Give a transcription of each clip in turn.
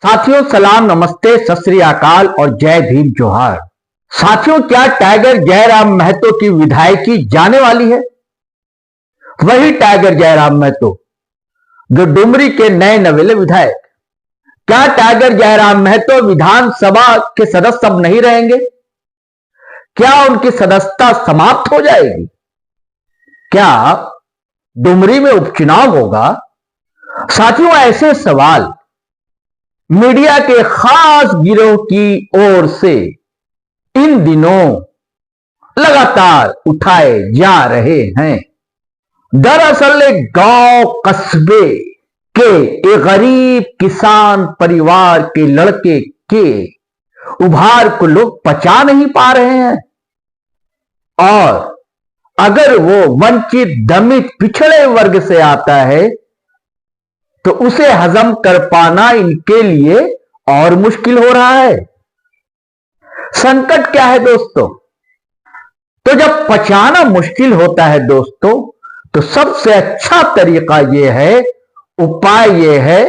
साथियों सलाम, नमस्ते, सत श्री अकाल और जय भीम जोहार। साथियों, क्या टाइगर जयराम महतो की विधायकी जाने वाली है? वही टाइगर जयराम महतो जो डुमरी के नए नवेले विधायक। क्या टाइगर जयराम महतो विधानसभा के सदस्य अब नहीं रहेंगे? क्या उनकी सदस्यता समाप्त हो जाएगी? क्या डुमरी में उपचुनाव होगा? साथियों, ऐसे सवाल मीडिया के खास गिरोह की ओर से इन दिनों लगातार उठाए जा रहे हैं। दरअसल एक गांव कस्बे के एक गरीब किसान परिवार के लड़के के उभार को लोग पचा नहीं पा रहे हैं, और अगर वो वंचित, दमित, पिछड़े वर्ग से आता है तो उसे हजम कर पाना इनके लिए और मुश्किल हो रहा है। संकट क्या है दोस्तों? तो जब पचाना मुश्किल होता है दोस्तों, तो सबसे अच्छा तरीका यह है, उपाय यह है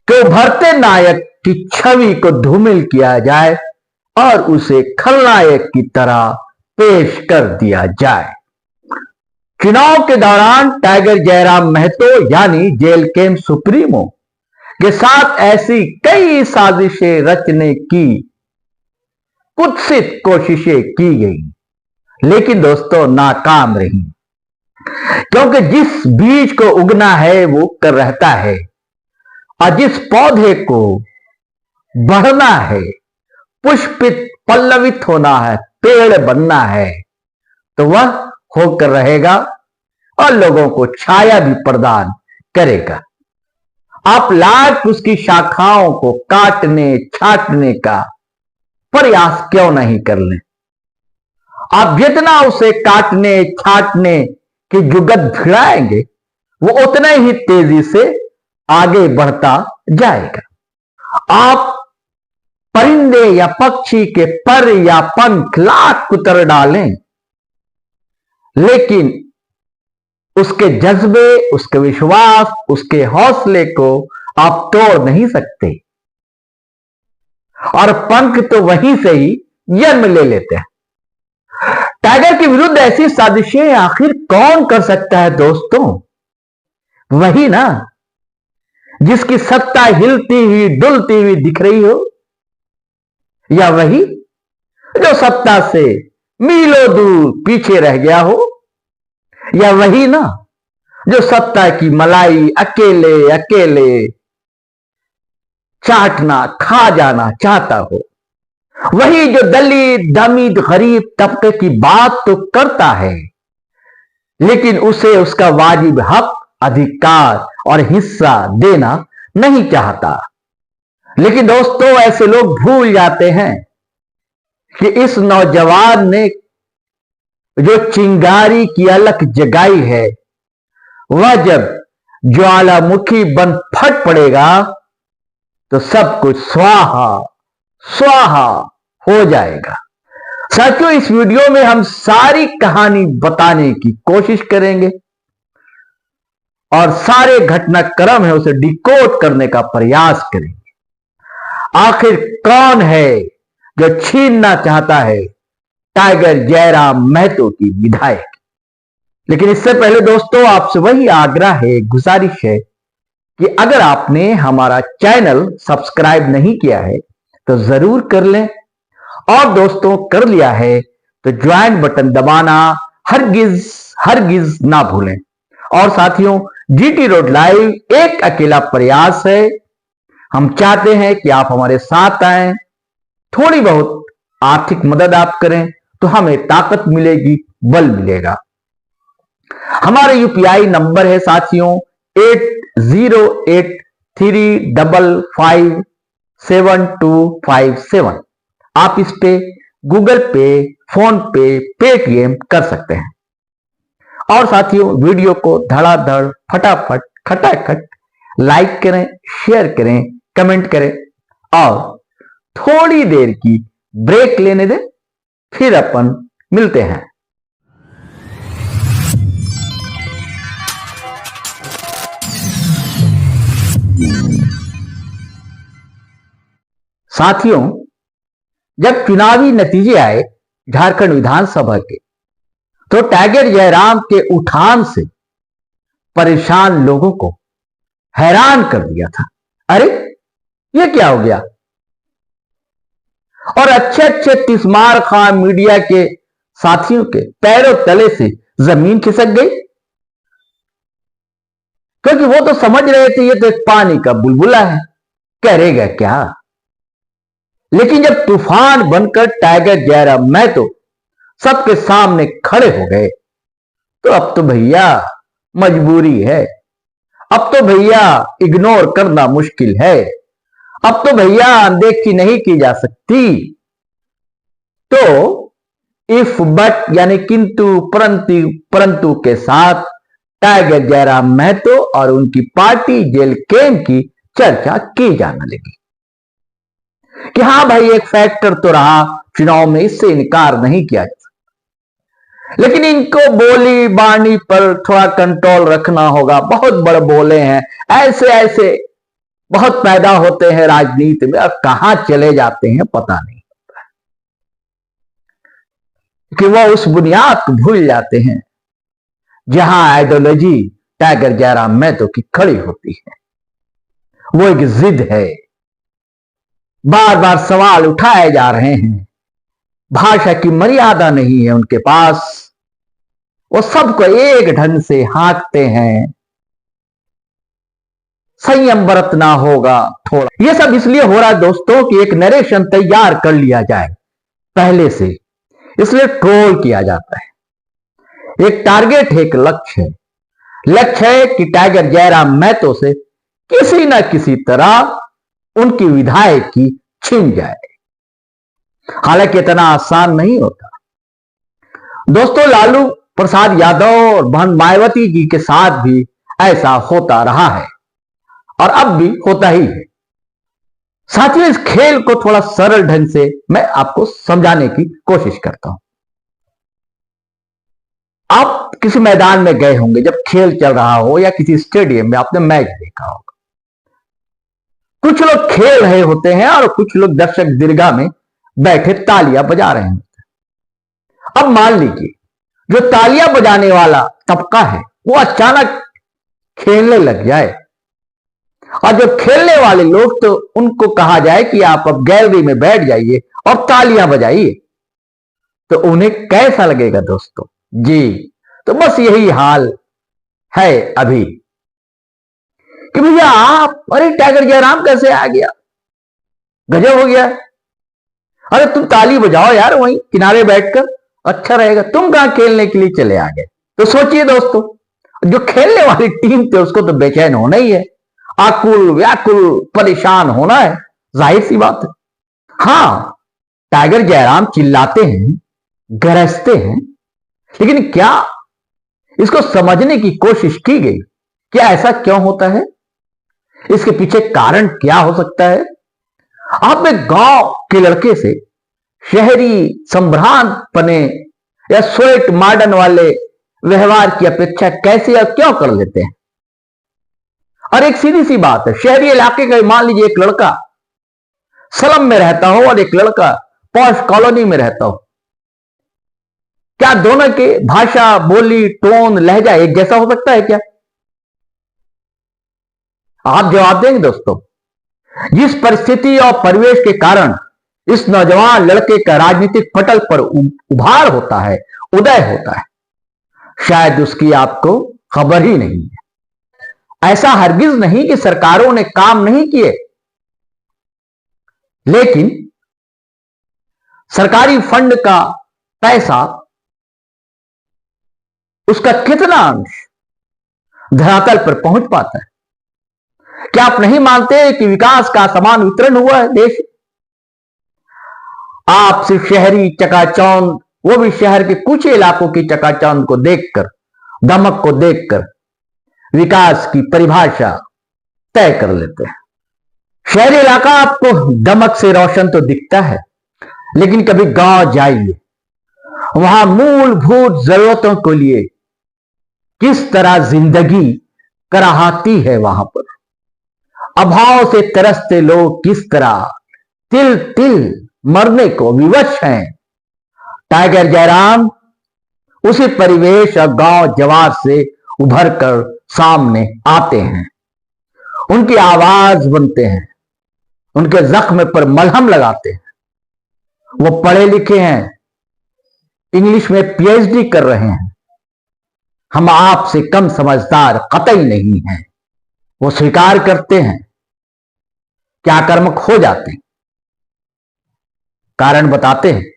कि उभरते नायक की छवि को धूमिल किया जाए और उसे खलनायक की तरह पेश कर दिया जाए। चुनाव के दौरान टाइगर जयराम महतो यानी जेल कैंप सुप्रीमो के साथ ऐसी कई साजिशें रचने की कुत्सित कोशिशें की गई, लेकिन दोस्तों नाकाम रही। क्योंकि जिस बीज को उगना है वो कर रहता है, और जिस पौधे को बढ़ना है, पुष्पित, पल्लवित होना है, पेड़ बनना है, तो वह होकर रहेगा और लोगों को छाया भी प्रदान करेगा। आप लाख उसकी शाखाओं को काटने छाटने का प्रयास क्यों नहीं कर लें? आप जितना उसे काटने छाटने की जुगत भिड़ाएंगे, वो उतने ही तेजी से आगे बढ़ता जाएगा। आप परिंदे या पक्षी के पर या पंख लाख कुतर डालें, लेकिन उसके जज्बे, उसके विश्वास, उसके हौसले को आप तोड़ नहीं सकते, और पंख तो वहीं से ही जन्म ले लेते हैं। टाइगर के विरुद्ध ऐसी साजिशें आखिर कौन कर सकता है दोस्तों? वही ना जिसकी सत्ता हिलती हुई डुलती हुई दिख रही हो, या वही जो सत्ता से मीलों दूर पीछे रह गया हो, या वही ना जो सत्ता की मलाई अकेले अकेले चाटना, खा जाना चाहता हो। वही जो दलित, दमित, गरीब तबके की बात तो करता है, लेकिन उसे उसका वाजिब हक, अधिकार और हिस्सा देना नहीं चाहता। लेकिन दोस्तों, ऐसे लोग भूल जाते हैं कि इस नौजवान ने जो चिंगारी की अलख जगाई है, वह जब ज्वालामुखी बन फट पड़ेगा तो सब कुछ स्वाहा स्वाहा हो जाएगा। साथियों, इस वीडियो में हम सारी कहानी बताने की कोशिश करेंगे और सारे घटनाक्रम है उसे डिकोड करने का प्रयास करेंगे। आखिर कौन है जो छीनना चाहता है टाइगर जयराम महतो की विधायक? लेकिन इससे पहले दोस्तों, आपसे वही आग्रह है, गुजारिश है कि अगर आपने हमारा चैनल सब्सक्राइब नहीं किया है तो जरूर कर लें, और दोस्तों कर लिया है तो ज्वाइन बटन दबाना हरगिज हरगिज ना भूलें। और साथियों, जीटी रोड लाइव एक अकेला प्रयास है। हम चाहते हैं कि आप हमारे साथ आएं, थोड़ी बहुत आर्थिक मदद आप करें तो हमें ताकत मिलेगी, बल मिलेगा। हमारा यूपीआई नंबर है साथियों 8083557257। आप इस पे गूगल पे, फोन पे, पेटीएम कर सकते हैं। और साथियों, वीडियो को धड़ाधड़, फटाफट, खटाखट लाइक करें, शेयर करें, कमेंट करें, और थोड़ी देर की ब्रेक लेने दें, फिर अपन मिलते हैं। साथियों, जब चुनावी नतीजे आए झारखंड विधानसभा के, तो टाइगर जयराम के उठान से परेशान लोगों को हैरान कर दिया था। अरे ये क्या हो गया? और अच्छे अच्छे तिस्मार खां मीडिया के साथियों के पैरों तले से जमीन खिसक गई, क्योंकि वो तो समझ रहे थे ये तो एक पानी का बुलबुला है, करेगा क्या। लेकिन जब तूफान बनकर टाइगर जयराम महतो सबके सामने खड़े हो गए, तो अब तो भैया मजबूरी है, अब तो भैया इग्नोर करना मुश्किल है, अब तो भैया अनदेखी नहीं की जा सकती। तो इफ बट यानी किंतु परंतु परंतु के साथ टाइगर जयराम महतो और उनकी पार्टी जेल कैंप की चर्चा की जाने लगी कि हां भाई एक फैक्टर तो रहा चुनाव में, इससे इनकार नहीं किया जा सकता, लेकिन इनको बोली बाणी पर थोड़ा कंट्रोल रखना होगा। बहुत बड़े बोले हैं, ऐसे ऐसे बहुत पैदा होते हैं राजनीति में और कहां चले जाते हैं पता नहीं कि वह उस बुनियाद को भूल जाते हैं जहां आइडियोलॉजी टाइगर जयराम महतो की खड़ी होती है। वो एक जिद है, बार बार सवाल उठाए जा रहे हैं, भाषा की मर्यादा नहीं है उनके पास, वो सबको एक ढंग से हाँकते हैं, संयम बरतना होगा थोड़ा। ये सब इसलिए हो रहा है दोस्तों कि एक नरेशन तैयार कर लिया जाए पहले से, इसलिए ट्रोल किया जाता है। एक टारगेट है, एक लक्ष्य है, लक्ष्य है कि टाइगर जयराम महतो से किसी न किसी तरह उनकी विधायकी छीन जाए। हालांकि इतना आसान नहीं होता दोस्तों। लालू प्रसाद यादव और बहन मायावती जी के साथ भी ऐसा होता रहा है और अब भी होता ही है। साथियों, इस खेल को थोड़ा सरल ढंग से मैं आपको समझाने की कोशिश करता हूं। आप किसी मैदान में गए होंगे जब खेल चल रहा हो, या किसी स्टेडियम में आपने मैच देखा होगा। कुछ लोग खेल रहे होते हैं और कुछ लोग दर्शक दीर्घा में बैठे तालियां बजा रहे होते हैं। अब मान लीजिए जो तालियां बजाने वाला तबका है वो अचानक खेलने लग जाए, और जो खेलने वाले लोग तो उनको कहा जाए कि आप अब गैलरी में बैठ जाइए और तालियां बजाइए, तो उन्हें कैसा लगेगा दोस्तों? जी, तो बस यही हाल है अभी कि भैया आप, अरे टाइगर जयराम कैसे आ गया, गजब हो गया, अरे तुम ताली बजाओ यार वहीं किनारे बैठकर, अच्छा रहेगा, तुम कहां खेलने के लिए चले आ गए। तो सोचिए दोस्तों, जो खेलने वाली टीम थे उसको तो बेचैन होना ही है, आकुल व्याकुल परेशान होना है, जाहिर सी बात है। हां, टाइगर जयराम चिल्लाते हैं, गरजते हैं, लेकिन क्या इसको समझने की कोशिश की गई? क्या ऐसा क्यों होता है? इसके पीछे कारण क्या हो सकता है? आप एक गांव के लड़के से शहरी संभ्रांत पने या स्वेट मॉडर्न वाले व्यवहार की अपेक्षा कैसे और क्यों कर लेते हैं? और एक सीधी सी बात है, शहरी इलाके का मान लीजिए एक लड़का स्लम में रहता हो और एक लड़का पॉश कॉलोनी में रहता हो, क्या दोनों के भाषा, बोली, टोन, लहजा एक जैसा हो सकता है क्या? आप जवाब देंगे दोस्तों। जिस परिस्थिति और परिवेश के कारण इस नौजवान लड़के का राजनीतिक पटल पर उभार होता है, उदय होता है, शायद उसकी आपको खबर ही नहीं है। ऐसा हरगिज नहीं कि सरकारों ने काम नहीं किए, लेकिन सरकारी फंड का पैसा, उसका कितना अंश धरातल पर पहुंच पाता है? क्या आप नहीं मानते कि विकास का समान वितरण हुआ है देश? आप सिर्फ शहरी चकाचौंध, वो भी शहर के कुछ इलाकों की चकाचौंध को देखकर, दमक को देखकर विकास की परिभाषा तय कर लेते हैं। शहरी इलाका आपको दमक से रोशन तो दिखता है, लेकिन कभी गांव जाइए, वहां मूलभूत जरूरतों के लिए किस तरह जिंदगी कराहती है, वहां पर अभाव से तरसते लोग किस तरह तिल तिल मरने को विवश हैं। टाइगर जयराम उसी परिवेश और गांव जवार से उभर कर सामने आते हैं, उनकी आवाज बनते हैं, उनके जख्म पर मलहम लगाते हैं। वो पढ़े लिखे हैं, इंग्लिश में पीएचडी कर रहे हैं। हम आपसे कम समझदार कतई नहीं हैं। वो स्वीकार करते हैं कि आक्रामक हो जाते हैं, कारण बताते हैं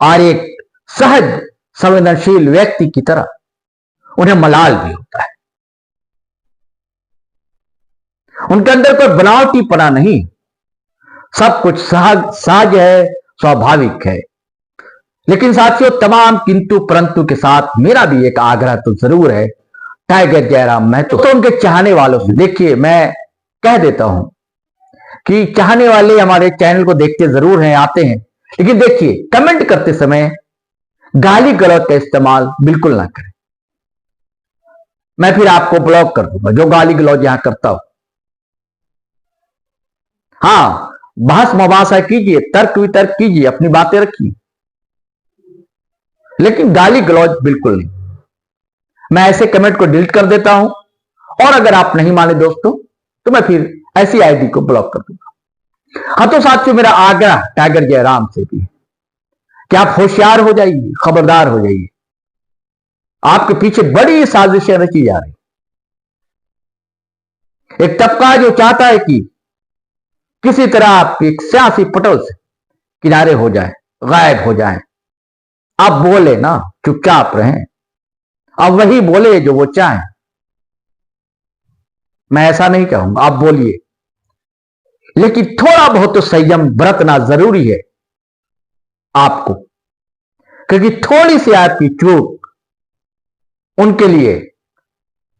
और एक सहज संवेदनशील व्यक्ति की तरह उन्हें मलाल भी होता है। उनके अंदर कोई बनावटीपना नहीं, सब कुछ सहज है, स्वाभाविक है। लेकिन साथियों, तमाम किंतु परंतु के साथ मेरा भी एक आग्रह तो जरूर है टाइगर जयराम महतो तो उनके चाहने वालों से। देखिए, मैं कह देता हूं कि चाहने वाले हमारे चैनल को देखते जरूर हैं, आते हैं, लेकिन देखिए, कमेंट करते समय गाली गलौज का इस्तेमाल बिल्कुल ना करें। मैं फिर आपको ब्लॉक कर दूंगा जो गाली गलौज यहां करता हो। हां, बहस मुबासा कीजिए, तर्क वितर्क कीजिए, अपनी बातें रखिए, लेकिन गाली गलौज बिल्कुल नहीं। मैं ऐसे कमेंट को डिलीट कर देता हूं, और अगर आप नहीं माने दोस्तों तो मैं फिर ऐसी आईडी को ब्लॉक कर दूंगा। हाँ, तो साथियों, मेरा आग्रह टाइगर जयराम से भी कि आप होशियार हो जाइए, खबरदार हो जाइए। आपके पीछे बड़ी साजिशें रची जा रही। एक तबका जो चाहता है कि किसी तरह आप एक सियासी पटल से किनारे हो जाए, गायब हो जाए। आप बोले ना, चुपचाप रहें, अब वही बोले जो वो चाहें। मैं ऐसा नहीं कहूंगा, आप बोलिए, लेकिन थोड़ा बहुत तो संयम बरतना जरूरी है आपको, क्योंकि थोड़ी सी आपकी चूक उनके लिए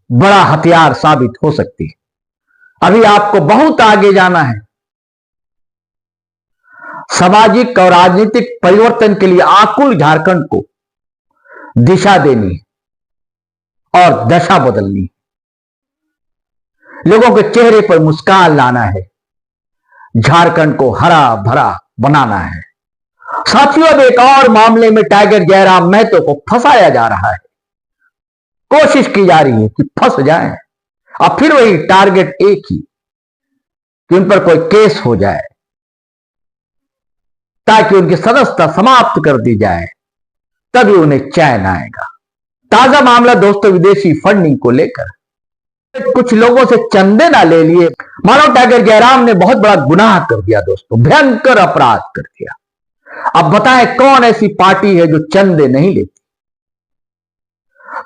बड़ा हथियार साबित हो सकती है। अभी आपको बहुत आगे जाना है। सामाजिक और राजनीतिक परिवर्तन के लिए आकुल झारखंड को दिशा देनी और दशा बदलनी, लोगों के चेहरे पर मुस्कान लाना है, झारखंड को हरा भरा बनाना है। साथियों, अब एक और मामले में टाइगर जयराम महतो को फंसाया जा रहा है। कोशिश की जा रही है कि फंस जाएं, अब फिर वही टारगेट एक ही कि उन पर कोई केस हो जाए ताकि उनकी सदस्यता समाप्त कर दी जाए, तभी उन्हें चैन आएगा। ताजा मामला दोस्तों विदेशी फंडिंग को लेकर, कुछ लोगों से चंदे ना ले लिए। मानो टाइगर जयराम ने बहुत बड़ा गुनाह कर दिया दोस्तों, भयंकर अपराध कर दिया। अब बताएं, कौन ऐसी पार्टी है जो चंदे नहीं लेती?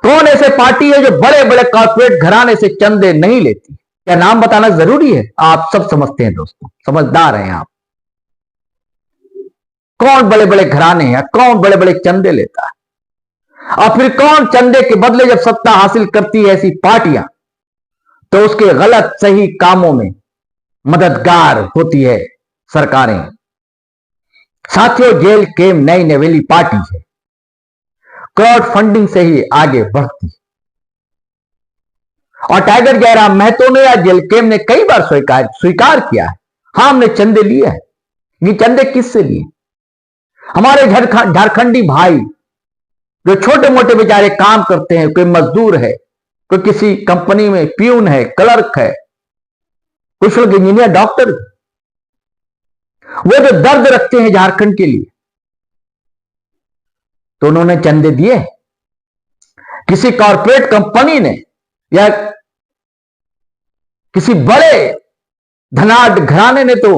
कौन ऐसी पार्टी है जो बड़े बड़े कॉर्पोरेट घराने से चंदे नहीं लेती? क्या नाम बताना जरूरी है? आप सब समझते हैं दोस्तों, समझदार हैं आप। कौन बड़े बड़े घराने हैं, कौन बड़े बड़े चंदे लेता है? और फिर कौन चंदे के बदले जब सत्ता हासिल करती है ऐसी पार्टियां, तो उसके गलत सही कामों में मददगार होती है सरकारें। साथियों, जेल केम नई नवेली पार्टी है, क्राउड फंडिंग से ही आगे बढ़ती। और टाइगर जयराम महतो ने या जेल केम ने कई बार स्वीकार किया है, हां, हमने चंदे लिए हैं। ये चंदे किससे लिए? हमारे झारखंडी भाई जो छोटे मोटे बेचारे काम करते हैं, कोई मजदूर है, कोई किसी कंपनी में प्यून है, क्लर्क है, कुछ लोग इंजीनियर, डॉक्टर, वो जो दर्द रखते हैं झारखंड के लिए, तो उन्होंने चंदे दिए। किसी कॉर्पोरेट कंपनी ने या किसी बड़े धनाढ़ घराने ने तो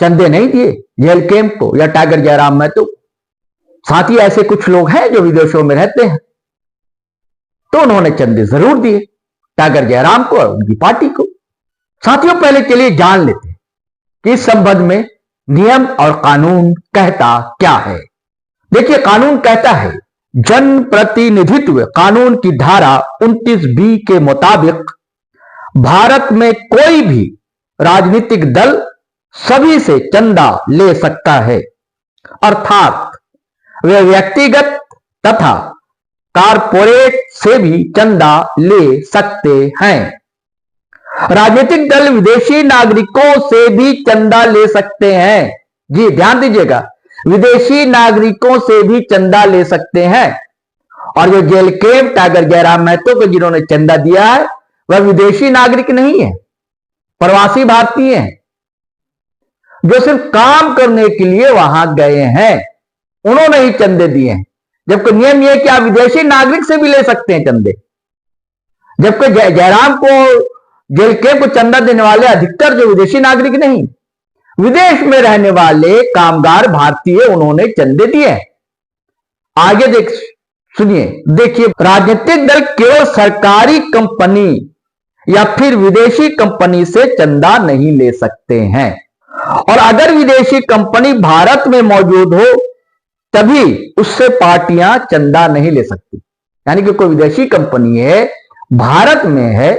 चंदे नहीं दिए जेल कैंप को या टाइगर जयराम महतो। साथ ही ऐसे कुछ लोग हैं जो विदेशों में रहते हैं, तो उन्होंने चंदे जरूर दिए टाइगर जयराम को और उनकी पार्टी को। साथियों, पहले चलिए जान लेते हैं कि इस संबंध में नियम और कानून कहता क्या है। देखिए, कानून कहता है, जन प्रतिनिधित्व कानून की धारा 29B के मुताबिक भारत में कोई भी राजनीतिक दल सभी से चंदा ले सकता है, अर्थात वे व्यक्तिगत तथा कारपोरेट से भी चंदा ले सकते हैं। राजनीतिक दल विदेशी नागरिकों से भी चंदा ले सकते हैं। जी ध्यान दीजिएगा, विदेशी नागरिकों से भी चंदा ले सकते हैं। और जो jail camp Tiger Jairam Mahato को जिन्होंने चंदा दिया है वह विदेशी नागरिक नहीं है, प्रवासी भारतीय हैं जो सिर्फ काम करने के लिए वहां गए हैं, उन्होंने ही चंदे दिए हैं। जबकि नियम यह कि आप विदेशी नागरिक से भी ले सकते हैं चंदे। जबकि जयराम को जेल कैंप को चंदा देने वाले अधिकतर जो विदेशी नागरिक नहीं, विदेश में रहने वाले कामगार भारतीय, उन्होंने चंदे दिए। आगे सुनिए, देखिए, राजनीतिक दल केवल सरकारी कंपनी या फिर विदेशी कंपनी से चंदा नहीं ले सकते हैं, और अगर विदेशी कंपनी भारत में मौजूद हो तभी उससे पार्टियां चंदा नहीं ले सकती। यानी कि कोई विदेशी कंपनी है, भारत में है,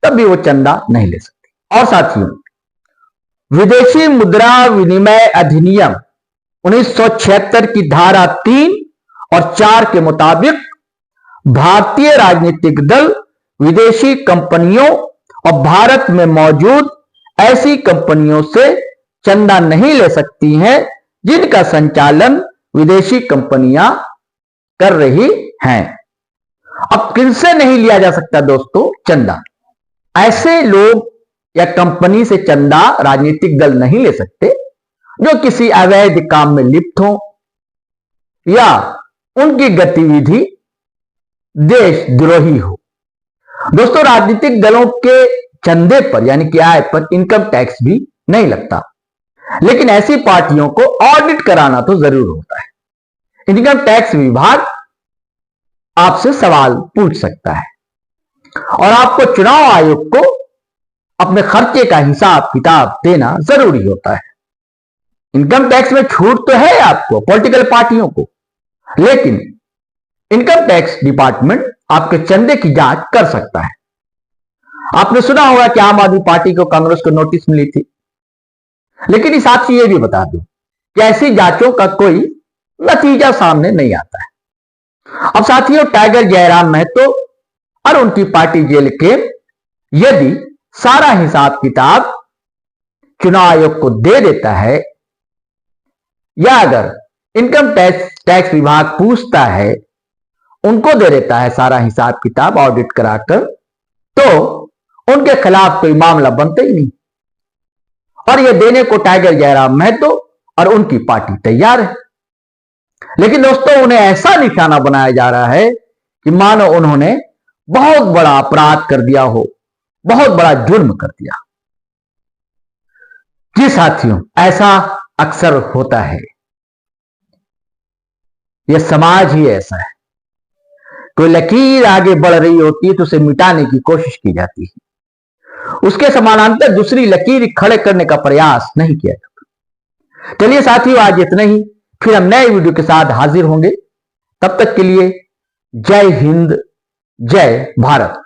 तभी वो चंदा नहीं ले सकती। और साथियों, विदेशी मुद्रा विनिमय अधिनियम 1976 की धारा 3 और 4 के मुताबिक भारतीय राजनीतिक दल विदेशी कंपनियों और भारत में मौजूद ऐसी कंपनियों से चंदा नहीं ले सकती हैं जिनका संचालन विदेशी कंपनियां कर रही हैं। अब किनसे नहीं लिया जा सकता दोस्तों चंदा? ऐसे लोग या कंपनी से चंदा राजनीतिक दल नहीं ले सकते जो किसी अवैध काम में लिप्त हो या उनकी गतिविधि देशद्रोही हो। दोस्तों, राजनीतिक दलों के चंदे पर यानी कि आय पर इनकम टैक्स भी नहीं लगता, लेकिन ऐसी पार्टियों को ऑडिट कराना तो जरूर होता है। इनकम टैक्स विभाग आपसे सवाल पूछ सकता है और आपको चुनाव आयोग को अपने खर्चे का हिसाब किताब देना जरूरी होता है। इनकम टैक्स में छूट तो है आपको, पॉलिटिकल पार्टियों को, लेकिन इनकम टैक्स डिपार्टमेंट आपके चंदे की जांच कर सकता है। आपने सुना होगा कि आम आदमी पार्टी को, कांग्रेस को नोटिस मिली थी, लेकिन इस साथ ये भी बता दूं कि ऐसी जांचों का कोई नतीजा सामने नहीं आता है। अब साथियों, टाइगर जयराम महतो और उनकी पार्टी जेल के यदि सारा हिसाब किताब चुनाव आयोग को दे देता है या अगर इनकम टैक्स विभाग पूछता है, उनको दे देता है सारा हिसाब किताब ऑडिट कराकर, तो उनके खिलाफ कोई मामला बनता ही नहीं। और यह देने को टाइगर जयराम महतो और उनकी पार्टी तैयार है। लेकिन दोस्तों, उन्हें ऐसा निशाना बनाया जा रहा है कि मानो उन्होंने बहुत बड़ा अपराध कर दिया हो, बहुत बड़ा जुर्म कर दिया। जी साथियों, ऐसा अक्सर होता है, यह समाज ही ऐसा है। कोई लकीर आगे बढ़ रही होती है तो उसे मिटाने की कोशिश की जाती है, उसके समानांतर दूसरी लकीर खड़े करने का प्रयास नहीं किया जाता। चलिए साथियों, आज इतना ही, फिर हम नए वीडियो के साथ हाजिर होंगे। तब तक के लिए जय हिंद, जय भारत।